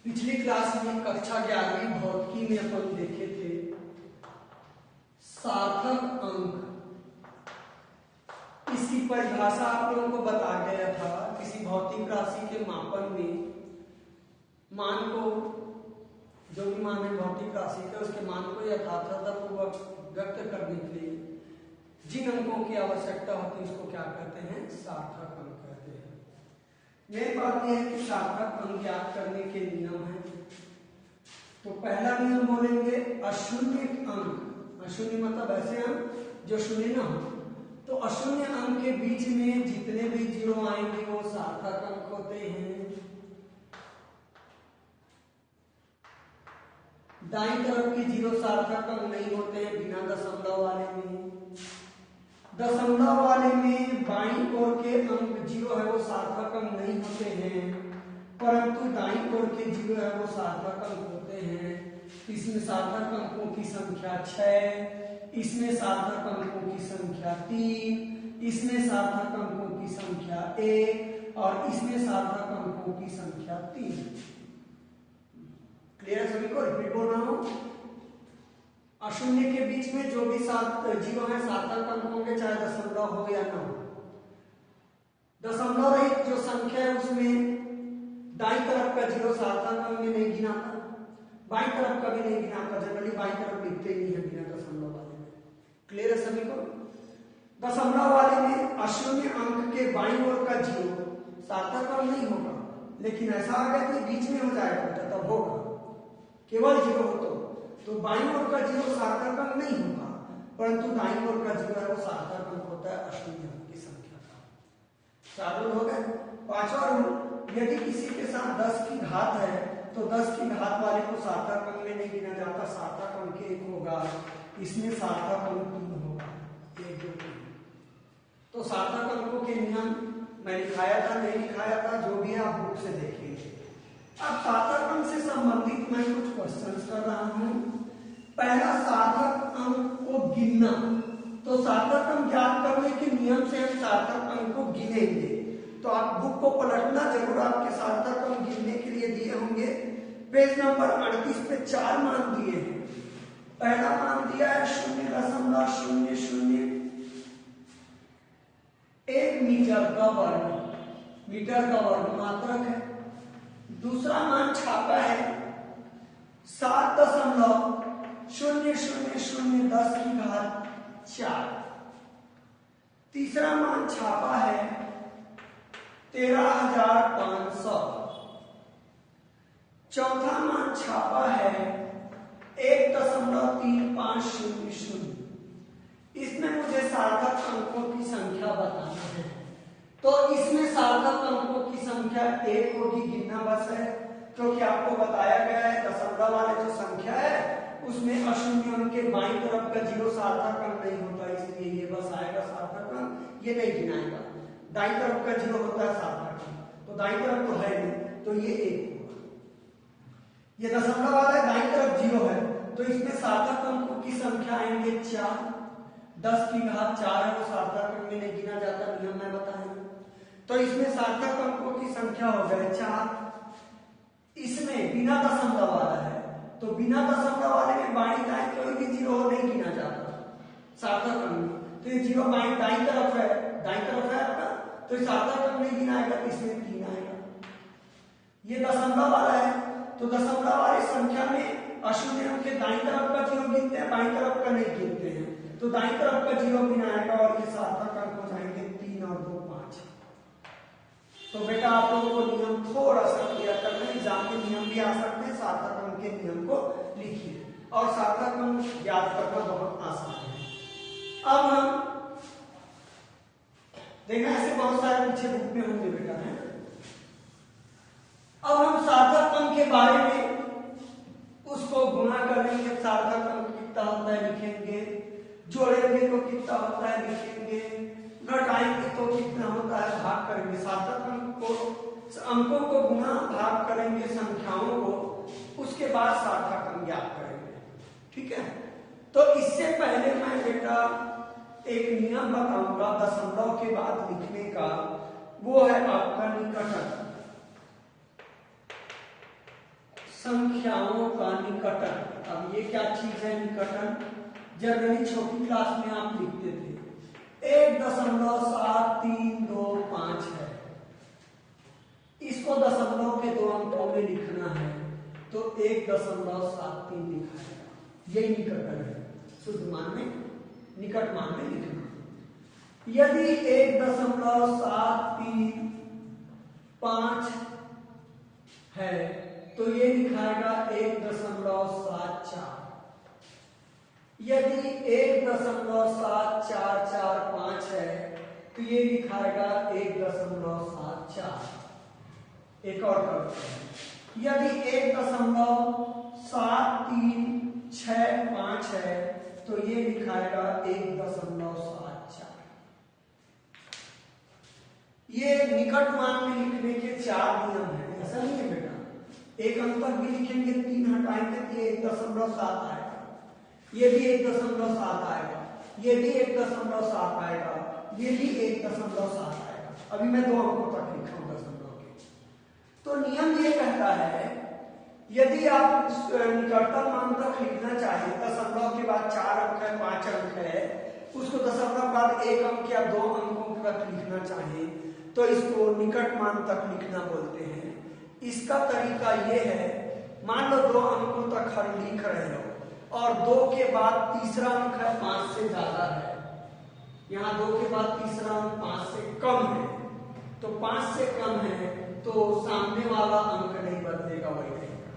पिछली क्लास में कक्षा 11वीं भौतिकी में अपन देखे थे सार्थक अंक। इसकी परिभाषा आप लोगों को बता गया था। किसी भौतिक राशि के मापन में मान को, जो भी मान है भौतिक राशि का, उसके मान को यथार्थतापूर्वक व्यक्त करने के लिए जिन अंकों की आवश्यकता होती है उसको क्या कहते हैं? सार्थक अंक कहते हैं। मेन बात यह है कि सार्थक अंक ज्ञात करने के नियम है। तो पहला नियम बोलेंगे अशून्य अंक। अशून्य मतलब ऐसे अंक जो शून्य ना हो। तो अशून्य अंक के बीच में जितने भी जीरो आएंगे वो सार्थक अंक होते हैं। दाईं तरफ के जीरो सार्थक अंक नहीं होते हैं बिना दशमलव वाले में। दशमलव वाले में बाईं ओर के अंक जीरो है वो सार्थक अंक नहीं होते हैं, परंतु दाईं ओर के जीरो है वो सार्थक अंक होते हैं। इसमें सार्थक अंकों की संख्या 6, इसमें सार्थक अंकों की संख्या 3, इसमें सार्थक अंकों की संख्या 1 और इसमें सार्थक अंकों की संख्या 3। क्लियर सभी को? रिपीट बोल रहा हूं। अशून्य के बीच में जो भी जीरो है सार्थक अंक होंगे, चाहे दशमलव हो या ना हो। दशमलव रहित जो संख्या है उसमें दाईं तरफ का जीरो सार्थक अंक में नहीं गिनाता, बाईं तरफ का भी नहीं गिनाता। जनरली बाईं तरफ लिखते ही नहीं है बिना दशमलव वाले में। क्लियर है सभी को? दशमलव वाले में अशून्य अंक के बाईं ओर का जीरो सार्थक अंक नहीं होगा, लेकिन ऐसा आ गया कि बीच में हो जाएगा तब होगा। केवल जीरो हो तो बाईं ओर का जीरो सार्थक अंक नहीं होगा, परंतु दाईं ओर का जीरो है वो सार्थक अंक होता है अशून्य अंक की संख्या का। 4 रूल हो गए। 5वां रूल, यदि किसी के साथ 10 की घात है तो 10 की घात वाले को सार्थक अंक में नहीं गिना जाता। सार्थक अंक 1 होगा, इसमें सार्थक अंक 3 होगा। 1 2 3। तो सार्थक अंकों के नियम मैं लिखाया था, नहीं लिखाया था, जो भी है आप बुक से देखेंगे। अब सार्थक अंक से संबंधित मैं कुछ क्वेश्चंस कर रहा हूं। पहला, सार्थक अंक को गिनना। तो सार्थक अंक ज्ञात करने के नियम से हम सार्थक अंक को गिनेंगे। तो आप बुक को पलटना जरूर, आपके सार्थक अंक गिनने के लिए दिए होंगे। पेज नंबर 38 पे 4 मान दिए हैं। पहला मान दिया है 0.001 मीटर का वर्ग। मीटर का वर्ग मात्रक है। दूसरा मान छापा है 7.000010⁻⁴। तीसरा मान छापा है 13,500। चौथा मान छापा है 1.3500। इसमें मुझे सार्थक अंकों की संख्या बताना है। तो इसमें सार्थक अंकों की संख्या 1 होगी, गिनना बस है, क्योंकि आपको बताया गया है दशमलव वाले जो संख्या है उसमें अशून्य अंक के बाईं तरफ का जीरो सार्थक अंक नहीं होता, इसलिए ये बस आएगा सार्थक अंक, ये नहीं गिनाएगा। दाईं तरफ का जीरो होता है सार्थक अंक, तो दाईं तरफ तो है नहीं, तो ये 1 होगा। ये दशमलव वाला है, दाईं तरफ जीरो है, तो इसमें सार्थक अंकों की संख्या आएंगे 4। 10 की घात 4 है वो सार्थक अंक में नहीं गिना जाता, नियम मैं बताया। तो इसमें सार्थक अंकों की संख्या हो गए 4। इसमें बिना दशमलव वाला है, तो बिना दशमलव वाले में बाईं दाईं कोई भी जीरो नहीं गिना जाता सार्थक अंक में। तो ये जीरो बाईं दाईं तरफ है, दाईं तरफ है आपका, तो ये सार्थक अंक नहीं गिनाएगा, तो इसमें 3 आएगा। ये दशमलव वाला है, तो दशमलव वाली संख्या में अशून्य अंक के दाईं तरफ का जीरो गिनते हैं, बाईं तरफ का नहीं गिनते हैं, तो दाईं तरफ का जीरो गिनाएगा और ये सार्थक अंक हो जाएंगे 3 और 2 5। तो बेटा आप लोगों को नियम थोड़ा सा क्लियर करना है, एग्जाम के नियम भी आ सकते हैं। सार्थक अंक के नियम को लिखिए और सार्थक अंक याद करना बहुत आसान है। अब हम देखना, ऐसे बहुत सारे पीछे बुक में होंगे बेटा, है। अब हम सार्थक अंक के बारे में उसको गुणा करेंगे। सार्थक अंक कितना होता है लिखेंगे, जोड़ेंगे तो कितना होता है लिखेंगे, घटाएंगे तो कितना होता है भाग करेंगे। सार्थक अंकों को गुणा भाग करेंगे संख्याओं को, उसके बाद सार्थक अंक ज्ञात करेंगे। ठीक है? तो इससे पहले मैं बेटा एक नियम बताऊंगा दशमलव के बाद लिखने का, वो है आपका निकटक। संख्याओं का निकटन। अब ये क्या चीज है निकटन? जनरली छोटी क्लास में आप लिखते थे 1.7325 है, इसको दशमलव के 2 अंकों में लिखना है तो 1.73 लिखा है। यही निकटन है, शुद्ध मान में निकट मान में लिखना। यदि 1.735 है तो ये लिखाएगा 1.745। यदि 1.7445 है तो ये लिखाएगा 1.74। एक और करते हैं, यदि 1.7365 है तो ये लिखाएगा 1.74। ये निकट मान में लिखने के 4 नियम है, ऐसा नहीं है बेटा। एक अंक तक भी लिखेंगे 3 हटाएंगे तो ये 1.7 आएगा, ये भी 1.7 आएगा, ये भी 1.7 आएगा, ये भी 1.7 आएगा। अभी मैं 2 अंकों तक लिखा हूं दशमलव के। तो नियम ये कहता है यदि आप निकटतम मान तक लिखना चाहिए, दशमलव के बाद 4 अंक है 5 अंक है, उसको दशमलव के बाद 1 अंक या 2 अंकों तक लिखना चाहिए तो इसको निकट मान तक लिखना बोलते हैं। इसका तरीका ये है, मान लो 2 अंकों तक हर लिख रहे हो और 2 के बाद तीसरा अंक है 5 से ज्यादा है, यहाँ 2 के बाद तीसरा अंक 5 से कम है, तो 5 से कम है तो सामने वाला अंक नहीं बदलेगा, वही रहेगा।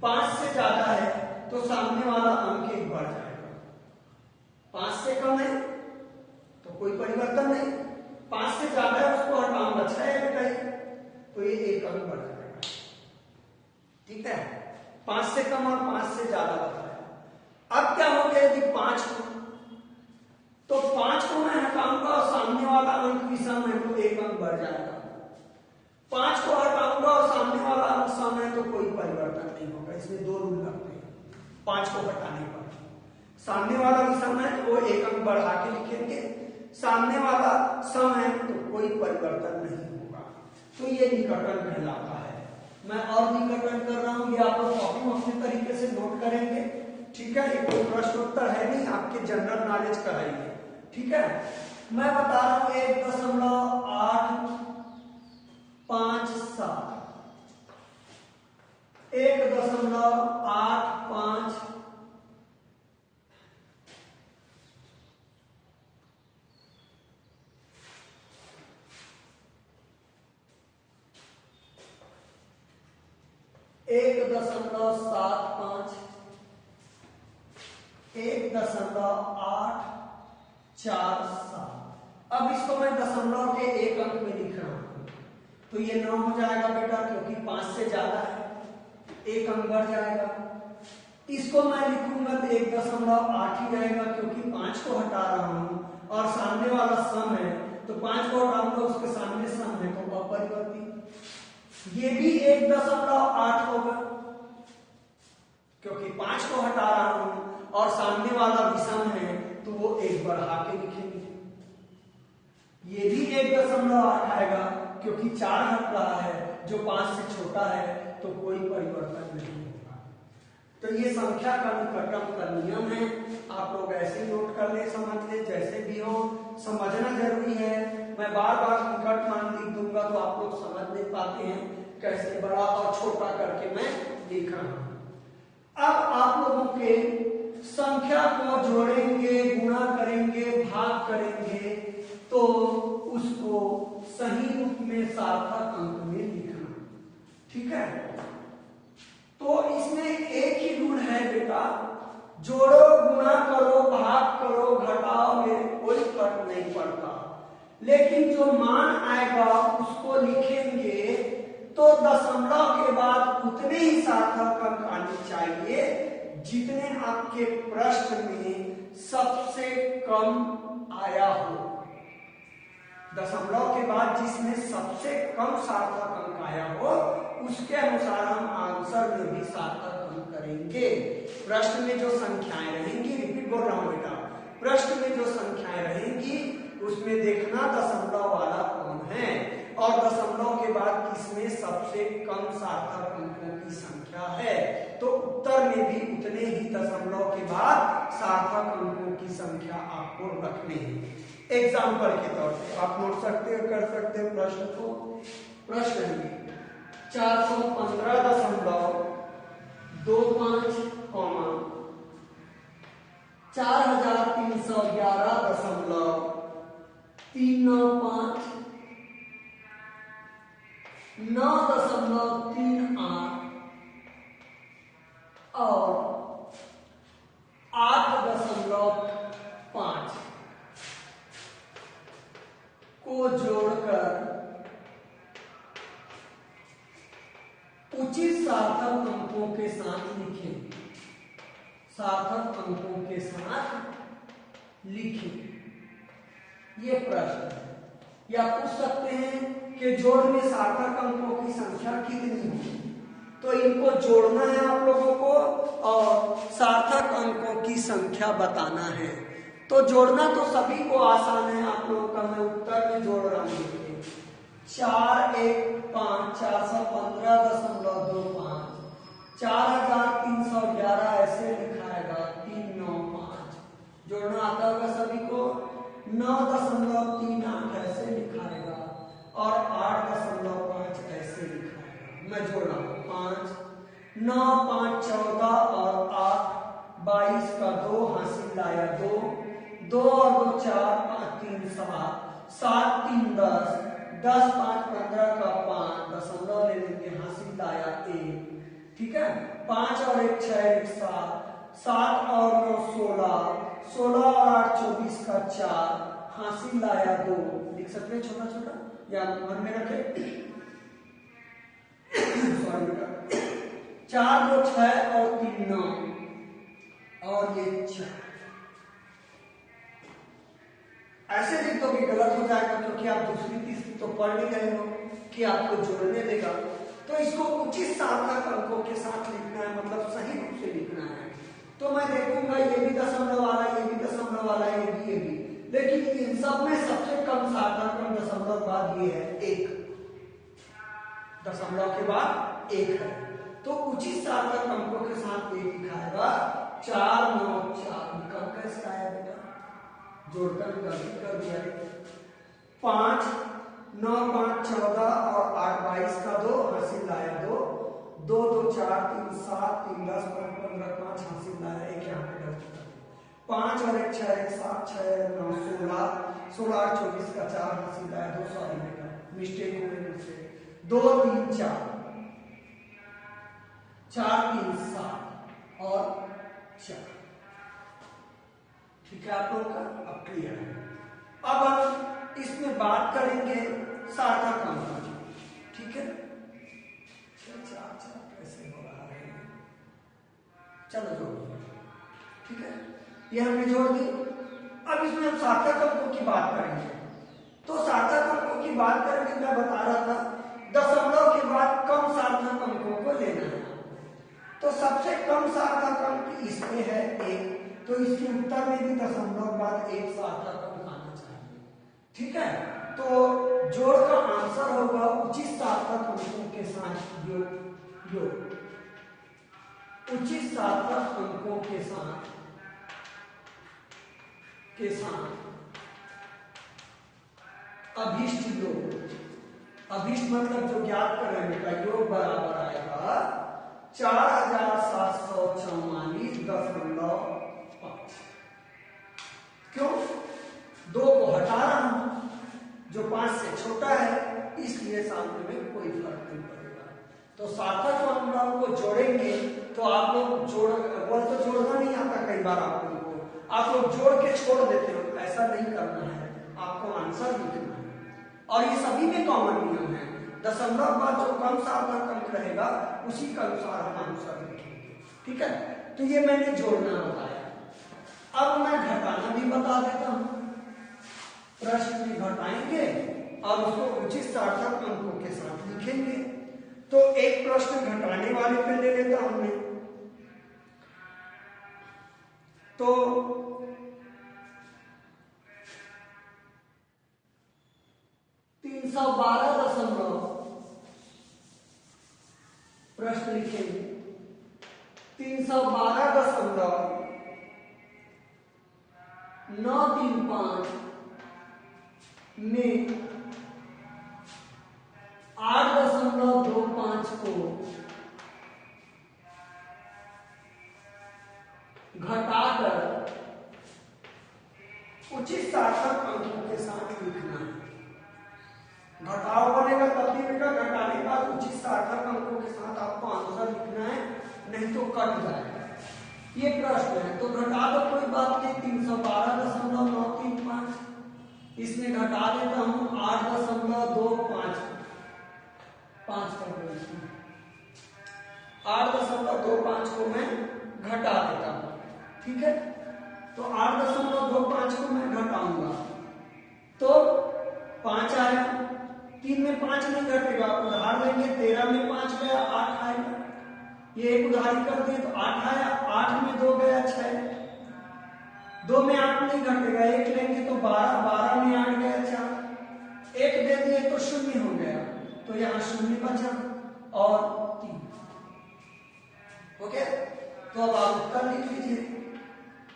5 से ज्यादा है तो सामने वाला अंक 1 बढ़ जाएगा। 5 से कम है तो कोई परिवर्तन नहीं, 5 से ज्यादा है उसको हटाऊंगा 6 है तो ये 1 अंक बढ़ जाएगा। ठीक है, 5 से कम और 5 से ज्यादा बताया। अब क्या हो गया यदि 5 को, तो 5 को मैं हटाऊंगा और सामने वाला अंक विषम है तो 1 अंक बढ़ जाएगा। 5 को हटाऊंगा और सामने वाला अंक सम है तो कोई परिवर्तन नहीं होगा। इसमें 2 रूल लगते हैं 5 को हटाने पर। सामने वाला विषम है तो 1 अंक बढ़ा के लिखेंगे, सामने वाला सम है तो कोई परिवर्तन नहीं होगा। तो ये निकटन कहलाता है। मैं और निकटन कर रहा हूं, ये आप लोग कॉपी में अपने तरीके से नोट करेंगे। ठीक है, ये कोई प्रश्नोत्तर है नहीं, आपके जनरल नॉलेज का है ये। ठीक है, मैं बता रहा हूं 1.857 1.85 1.75 1.847। अब इसको मैं दशमलव के 1 अंक में लिख रहा हूं तो ये 9 हो जाएगा बेटा, क्योंकि 5 से ज्यादा है 1 अंक बढ़ जाएगा। इसको मैं लिखूंगा तो 1.8 ही रहेगा, क्योंकि 5 को हटा रहा हूं और सामने वाला सम है तो 5 को हटाऊंगा उसके सामने सम है तो अपरिवर्तित। ये भी 1.8 होगा, क्योंकि 5 को हटा रहा हूं और सामने वाला विषम है तो वो 1 बढ़ा के लिखेंगे। ये भी 1.8 आएगा, क्योंकि 4 हट रहा है जो 5 से छोटा है तो कोई परिवर्तन नहीं होगा। तो ये संख्या का निकटम का नियम है। आप लोग ऐसे ही नोट कर ले, समझ ले, जैसे भी हो समझना जरूरी है। मैं बार बार निकट मान लिख दूंगा तो आप लोग समझ नहीं पाते हैं कैसे बड़ा और छोटा करके मैं लिख रहा हूं। अब आप लोगों के संख्या को जोड़ेंगे, गुणा करेंगे, भाग करेंगे तो उसको सही रूप में सार्थक अंक में लिखना। ठीक है, तो इसमें एक ही रूल है बेटा, जोड़ो, गुणा करो, भाग करो, घटाओ में कोई फर्क नहीं पड़ता, लेकिन जो मान आएगा उसको लिखेंगे तो दशमलव के बाद उतने ही सार्थक अंक आने चाहिए जितने आपके प्रश्न में सबसे कम आया हो। दशमलव के बाद जिसमें सबसे कम सार्थक अंक आया हो उसके अनुसार हम आंसर में भी सार्थक अंक करेंगे। प्रश्न में जो संख्याएं रहेंगी, रिपीट बोल रहा हूं बेटा, प्रश्न में जो संख्याएं रहेंगी उसमें देखना दशमलव वाला कौन है। और दशमलव के बाद किसमें सबसे कम सार्थक अंकों की संख्या है। तो उत्तर में भी उतने ही दशमलव के बाद सार्थक अंकों की संख्या आपको रखने हैं। एग्जाम्पल के तौर पे आप नोट सकते हो, कर सकते हो प्रश्न को। प्रश्न है 415.25, 4311.395, 9.38 और 8.5 को जोड़कर उचित सार्थक अंकों के साथ लिखें। सार्थक अंकों के साथ लिखें, ये प्रश्न है। या पूछ सकते हैं कि जोड़ में सार्थक अंकों की संख्या कितनी होगी। तो इनको जोड़ना है आप लोगों को और सार्थक अंकों की संख्या बताना है। तो जोड़ना तो सभी को आसान है आप लोगों का, मैं उत्तर में जोड़ रहा हूं। 4 1 5 415.25, 4311 ऐसे लिखाएगा, 395 जोड़ना आता होगा सभी को। 9.38 ऐसे लिखाएगा और 8.5 ऐसे लिखाएगा। मैं जोड़ रहा हूं 5 9 5 14 और 8 22 का 2 हासिल लाया 2 2 और 2 4 5 3 7 7 3 10 10 5 15 का 5 दशमलव ले लेंगे, हासिल लाया 1। ठीक है, 5 और 1 6 1 7 7 और 9 16 16 और 8 24 का 4 हासिल लाया 2। लिख सकते हैं छोटा छोटा या मन में रखे। सॉरी बेटा, 4 2 6 और 3 9 और ये 4 ऐसे लिख दो कि गलत हो जाएगा, क्योंकि आप दूसरी तीसरी तो पढ़ नहीं रहे हो कि आपको जोड़ने देगा। तो इसको उचित सार्थक अंकों के साथ लिखना है, मतलब सही रूप से लिखना है। तो मैं देखूंगा ये भी दशमलव वाला, ये भी दशमलव वाला, ये भी, लेकिन इन सब में सबसे कम सार्थक अंक दशमलव बाद ये है 1, दशमलव के बाद 1 है। तो उचित सार्थक अंकों के साथ ये लिखाएगा 4 9 4। निकल कैसे आया बेटा, जोड़कर गलती कर दिया। 5 9 5 14 और 8 22 का 2 हासिल लाया 2 2 2 4 3 7 3 10 5 15 5 हासिल लाया 1। यहाँ पे 5 और 1 6 1 7 6 9 16 16 8 24 का 4 हासिल लाया 2। सॉरी बेटा, मिस्टेक हो गई मुझसे। 2 3 4 4 3 7 और 4। ठीक है आप लोगों का, अब क्लियर है। अब हम इसमें बात करेंगे सार्थक अंकों की। ठीक है, 4 4 कैसे हो रहा है, चलो जोड़। ठीक है, ये हमने जोड़ दी। अब इसमें हम सार्थक अंकों की बात करेंगे। तो सार्थक अंकों की बात करेंगे, मैं बता रहा था दशमलव के बाद कम सार्थक अंकों को लेना है। तो सबसे कम सार्थक अंक इसमें है 1, तो इसके उत्तर में भी दशमलव बाद 1 सार्थक अंक आना चाहिए। ठीक है, तो जोड़ का आंसर होगा उचित सार्थक अंकों के साथ योग। उचित सार्थक अंकों के साथ अभिष्ट योग। अभिष्ट मतलब जो ज्ञात करने का योग बराबर आएगा 4744.5। क्यों? 2 को हटा रहा हूं, जो 5 से छोटा है, इसलिए सामने में कोई फर्क नहीं पड़ेगा। तो सार्थक अंकों को जोड़ेंगे तो आप लोग तो जोड़ना नहीं आता कई बार आप लोगों को, आप लोग जोड़ के छोड़ देते हो। ऐसा नहीं करना है, आपको आंसर लिखना है। और ये सभी में कॉमन नियम है, दशमलव बाद जो कम सार्थक अंक रहेगा उसी के अनुसार हम आंसर लिखेंगे। ठीक है, तो ये मैंने जोड़ना बताया। अब मैं घटाना भी बता देता हूं। प्रश्न में घटाएंगे और उसको उचित सार्थक अंकों के साथ लिखेंगे। तो एक प्रश्न घटाने वाले पे ले लेता हूं मैं। तो 312.25 प्रश्न लिखेंगे 312.935 में 8.25 को घटाकर उचित सार्थक अंकों के साथ लिखना है। घटाव बनेगा तब भी बेटा, घटाने के बाद उचित सार्थक अंकों के साथ आपको आंसर लिखना है, नहीं तो कट जाएगा। ये प्रश्न है तो घटा दो, कोई बात नहीं। 312.935 इसमें घटा देता हूं 8.25 कर दो, इसमें 8.25 को मैं घटा देता हूं, ठीक है। तो 8.25 को मैं घटाऊंगा तो 5 आया। 3 में 5 नहीं घटेगा, उधार लेंगे, 13 में 5 गया, 8 आएगा। ये एक उधारी कर दिए तो 8 आया, 8 में 2 गया, 6। 2 में 8 नहीं घटेगा, 1 लेंगे तो 12, 12 में 8 गया, 4। 1 दे दिए तो 0 हो गया, तो यहाँ 0 बचा और 3। ओके, तो अब आप उत्तर लिख लीजिए।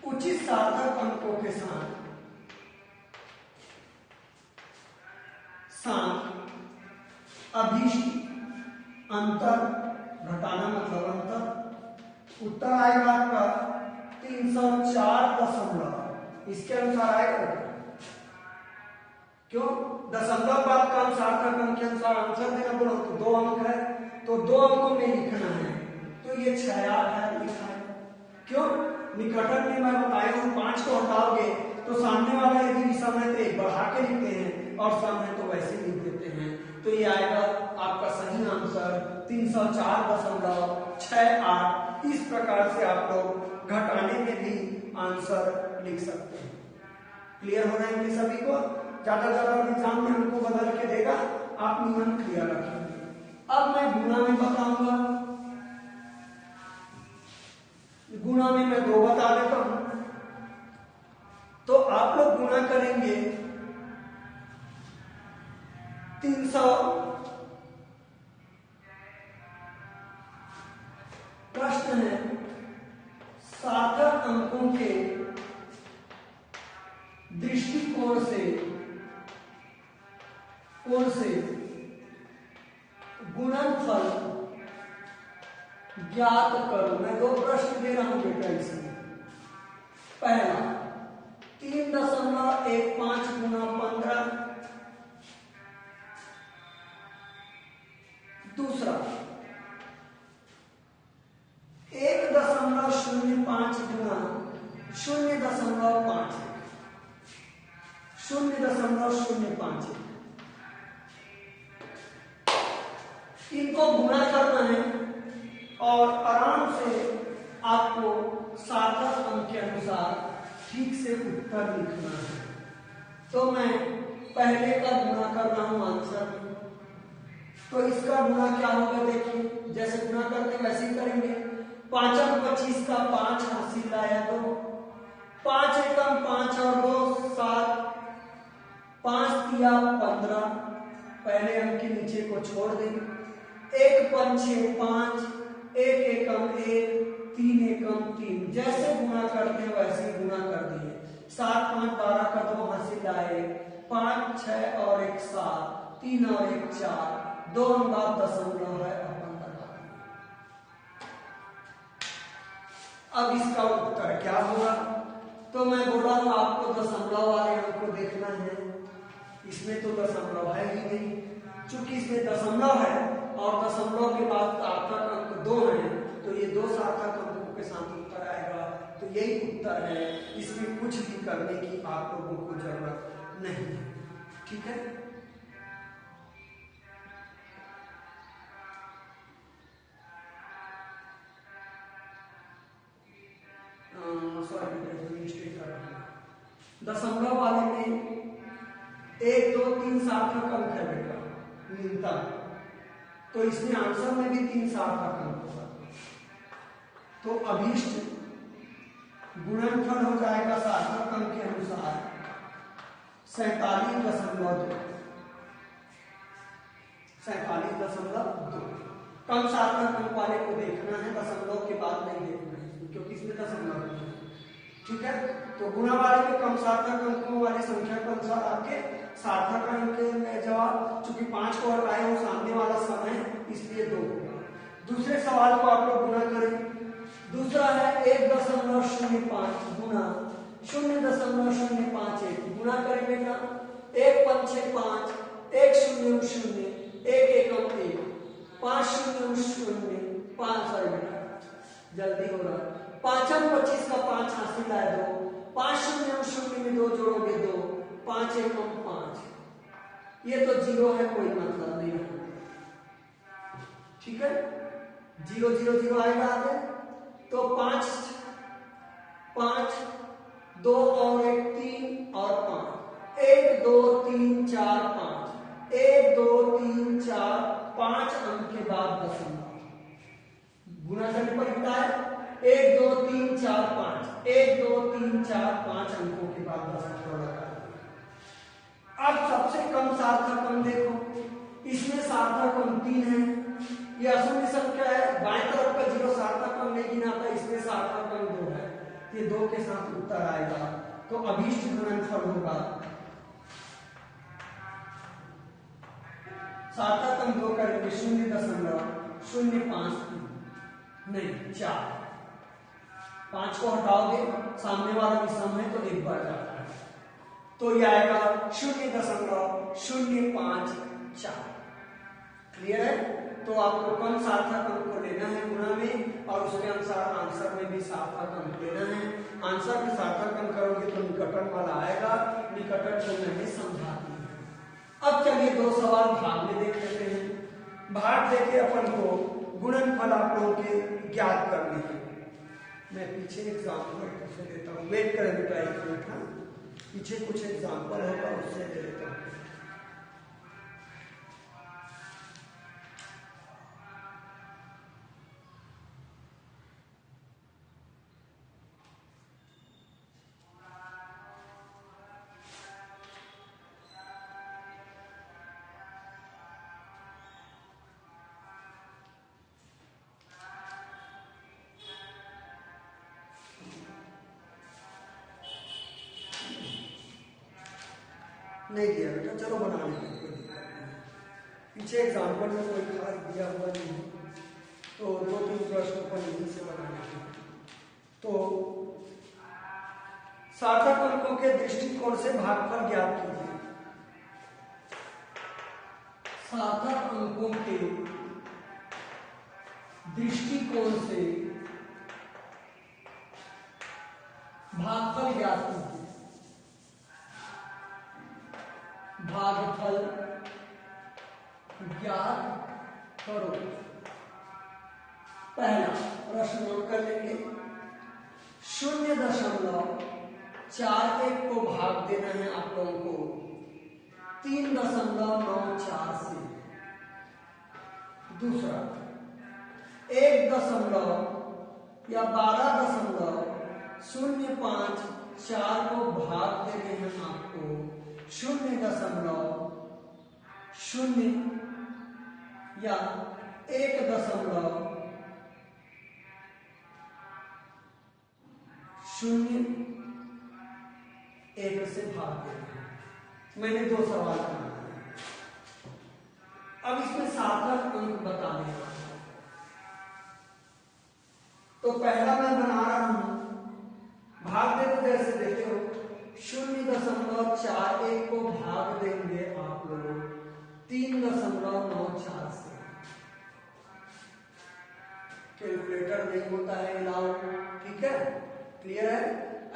उचित सार्थक अंकों के साथ अभीष्ट अंतर घटाना मतलब अंतर। उत्तर आएगा आपका 304 इसके अनुसार आएगा। क्यों? दशमलव बाद का सार्थक अंक के अनुसार आंसर देना बोलो तो 2 अंक है, तो 2 अंकों में लिखना है, तो ये 6 है लिखा है। क्यों? निकटक में मैं बताया हूं 5 को हटाओगे तो सामने वाला यदि विषम है तो 1 बढ़ा के लिखते हैं और सम है तो वैसे लिख देते हैं। तो ये आएगा आपका सही आंसर 304.68। इस प्रकार से आप लोग घटाने में भी आंसर लिख सकते हैं। क्लियर हो जाएंगे सभी को? ज्यादा एग्जाम में हमको बदल के देगा, आप नियम क्लियर रखेंगे। अब मैं गुणा में बताऊंगा। गुणा में मैं 2 बता देता हूं, तो आप लोग गुणा करेंगे 300। प्रश्न है सार्थक अंकों के दृष्टिकोण से गुणनफल ज्ञात करो। मैं 2 प्रश्न दे रहा हूं बेटा इसमें। पहला 3.15 गुना 15। दूसरा 1.05 गुना 0.5 0.05। इनको गुणा करना है और आराम से आपको सार्थक अंक के अनुसार ठीक से उत्तर लिखना है। तो मैं पहले का गुणा कर रहा हूं आंसर में। तो इसका गुणा क्या होगा देखिए, जैसे गुणा करते वैसे ही करेंगे। 5 25 का 5 हासिल लाया 2, 5 एकम 5 और 2 7, 5 तिया 15। पहले अंक के नीचे को छोड़ देंगे। 1 पंचे 5, 1 एकम 1, 3 एकम 3। जैसे गुणा करते हैं वैसे ही गुणा कर दिए। 7 5 12 का 2 हासिल लाए, 5 6 और 1 7, 3 और 1 4, 2 बाद दशमलव है अपन लगा दिए। अब इसका उत्तर क्या होगा? तो मैं बोला हूं आपको दशमलव वाले अंक को देखना है। इसमें तो दशमलव है ही नहीं, चूंकि इसमें दशमलव है और दशमलव के बाद सार्थक अंक 2 है, तो ये 2 सार्थक अंकों के साथ उत्तर आएगा। तो यही उत्तर है, इसमें कुछ भी करने की आप लोगों को जरूरत नहीं है। ठीक है, दशमलव वाले में 1 2 3 सार्थक अंक है बेटा न्यूनतम, तो इसमें आंसर में भी 3 सार्थक अंक होगा। तो अभीष्ट गुणनफल हो जाएगा सार्थक अंक के अनुसार 47.2। कम सार्थक अंक वाले को देखना है, दशमलव के बाद नहीं देखना है क्योंकि इसमें दशमलव नहीं है। ठीक है, तो गुणा वाले के कम सार्थक अंकों वाली संख्या के अनुसार आपके सार्थक अंक में जवाब, चूंकि 5 को हटाए हो सामने वाला सम है इसलिए 2 होगा। दूसरे सवाल को आप लोग गुणा करें। दूसरा है 1.05 गुणा 0.051 गुणा करें बेटा। 1 पंचे 5, 1 0 0, 1 एकम 1, 5 0 0, 5 सॉरी बेटा जल्दी हो रहा है। 5 25 का 5 हासिल आए 2, 5 0 0 में 2 जोड़ोगे 2, 5 एकम 5, ये तो 0 है, कोई मतलब नहीं है। ठीक है, 0 0 0 आएगा आगे, तो 5 5 2 और 1 3 और 5, 1 2 3 4 5, 1 2 3 4 5 अंक के बाद दशमलव गुणा करने पर लिखता है 1 2 3 4 5, 1 2 3 4 5 अंकों के बाद दशमलव लगा। अब सबसे कम सार्थक अंक देखो, इसमें सार्थक अंक 3 है, यह अशून्य संख्या है, बाएं तरफ का 0 सार्थक अंक नहीं गिनाता, इसमें सार्थक अंक 2 है, ये 2 के साथ उत्तर आएगा, तो अभीष्ट गुणनफल होगा सार्थक अंक 2 करेंगे 0.053 नहीं 4, 5 को हटाओगे सामने वाला भी सम है तो एक बार जाता है, तो यह आएगा 0.054। क्लियर है, तो आपको कम सार्थक अंक को लेना है गुणा में और उसके अनुसार आंसर में भी सार्थक अंक लेना है। आंसर में सार्थक अंक करोगे तो निकटन वाला आएगा, निकटन को मैंने समझा दिया। अब चलिए 2 सवाल भाग में देख लेते हैं। भाग देके अपन को गुणनफल आप लोगों के ज्ञात करने हैं। मैं पीछे एग्जाम्पल से देता हूँ, वेट करें बेटा एक मिनट, हाँ पीछे कुछ एग्जाम्पल होगा उससे दे देता हूँ। नहीं दिया बेटा, चलो बना लेंगे, कोई दिक्कत नहीं। पीछे एग्जाम्पल में कोई खास दिया हुआ नहीं है, तो 2-3 प्रश्नों पर यहीं से बना लेंगे। तो सार्थक अंकों के दृष्टिकोण से भागफल ज्ञात कीजिए। सार्थक अंकों के दृष्टिकोण से भागफल ज्ञात कीजिए। भागफल ज्ञात करो। पहला प्रश्न नोट कर लेंगे, 0.41 को भाग देना है आप लोगों को 3.94 से। दूसरा 1 या 12.054 को भाग देने हैं आपको 0.0 या 1.0 1 से भाग देना है। मैंने 2 सवाल बनाए, अब इसमें सार्थक अंक बताने हैं। तो पहला मैं बना रहा हूं, भाग दे तो जैसे देखे हो 0.41 को भाग देंगे आप लोग 3.94 से। कैलकुलेटर नहीं होता है अलाउड, ठीक है, क्लियर है।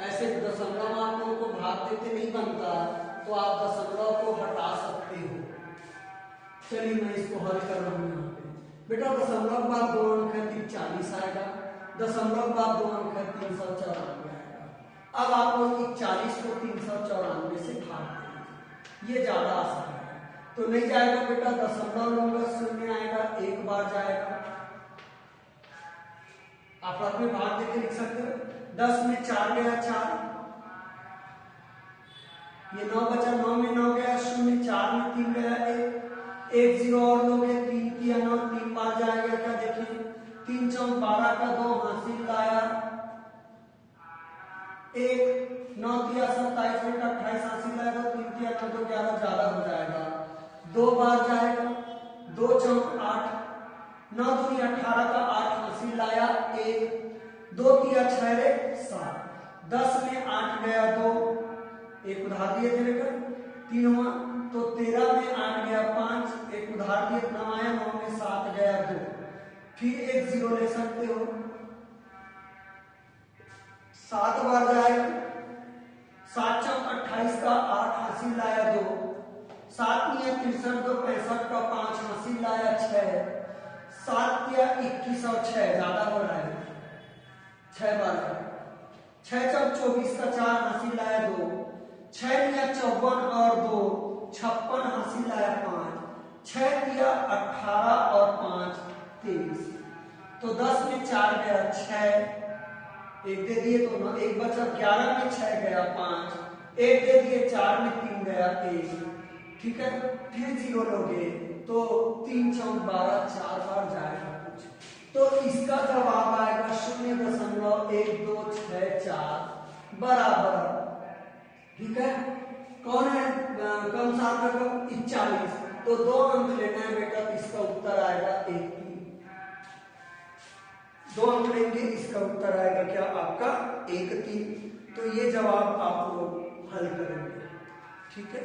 ऐसे दशमलव आप लोगों को भाग देते नहीं बनता, तो आप दशमलव को हटा सकते हो। चलिए मैं इसको हल कर रहा हूं यहाँ पे। बेटा दशमलव बाद 2 अंक है 40 आएगा, दशमलव बाद 2 अंक है 394 आएगा। अब आप लोग 40 को 394 से भाग देंगे, ये ज्यादा आसान है। तो नहीं जाएगा बेटा, दशमलव लूंगा 0 आएगा, 1 बार जाएगा। आप अपने भाग देके लिख सकते हो। 10 में 4 गया 4, ये 9 बचा, 9 में 9 गया 0, 4 में 3 गया 1, 1 0 और लोगे 3 किया 9, 3 बार जाएगा क्या 3 चौक 12 का 2 हासिल लाया 1, 9 तिया 27 का 28 हासिल लाया, 3 तिया 9 तो 11 ज्यादा हो जाएगा, 2 बार जाएगा, 2 चौक 8, 9 दूनी 18 का 8 हासिल लाया 1, 2 तिया 6 रे 7, 10 में 8 गया 2, एक उधार दिए थे लेकर 3 हुआ, तो 13 में 8 गया 5, एक उधार दिए 9 आया, 9 में 7 गया 2, फिर एक 0 ले सकते हो, 7 बार जाएगा, 7 चौक 28 का 8 हासिल लाया 2, 7 तिया 63 2 65 का 5 हासिल लाया 6, 7 तिया 21 और 6 ज्यादा हो रहा है 6 बार, 6 चौक 24 का 4 हासिल लाया 2, 6 तिया 54 और 2 56 हासिल लाया 5, 6 तिया 18 और 5 23, तो 10 में 4 गया 6, एक दे दिए तो 9, एक बचा, 11 में 6 गया 5, एक दे दिए, 4 में 3 गया 1, ठीक है, फिर 0 लोगे तो 3 चौक 12 4 बार जाएगा कुछ, तो इसका जवाब आएगा 0.1264 बराबर, ठीक है, कौन है कम सार्थक अंक 41, तो 2 अंक लेना है बेटा, तो इसका उत्तर आएगा 1 3, 2 अंक लेंगे, इसका उत्तर आएगा क्या आपका 1 3, तो ये जवाब आप लोग हल करेंगे, ठीक है।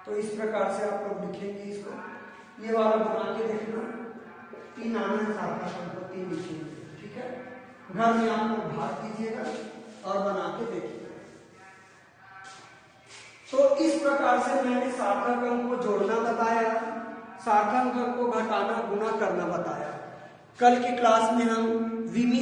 तो इस प्रकार से आप लोग लिखेंगे इसको, ये वाला बना के देखना, 3 आना है सार्थक अंक 3 लिखेंगे, ठीक है, घर में आप लोग भाग दीजिएगा और बना के देखिएगा। तो इस प्रकार से मैंने सार्थक अंक को जोड़ना बताया, सार्थक अंक को घटाना गुणा करना बताया। कल की क्लास में हम विमी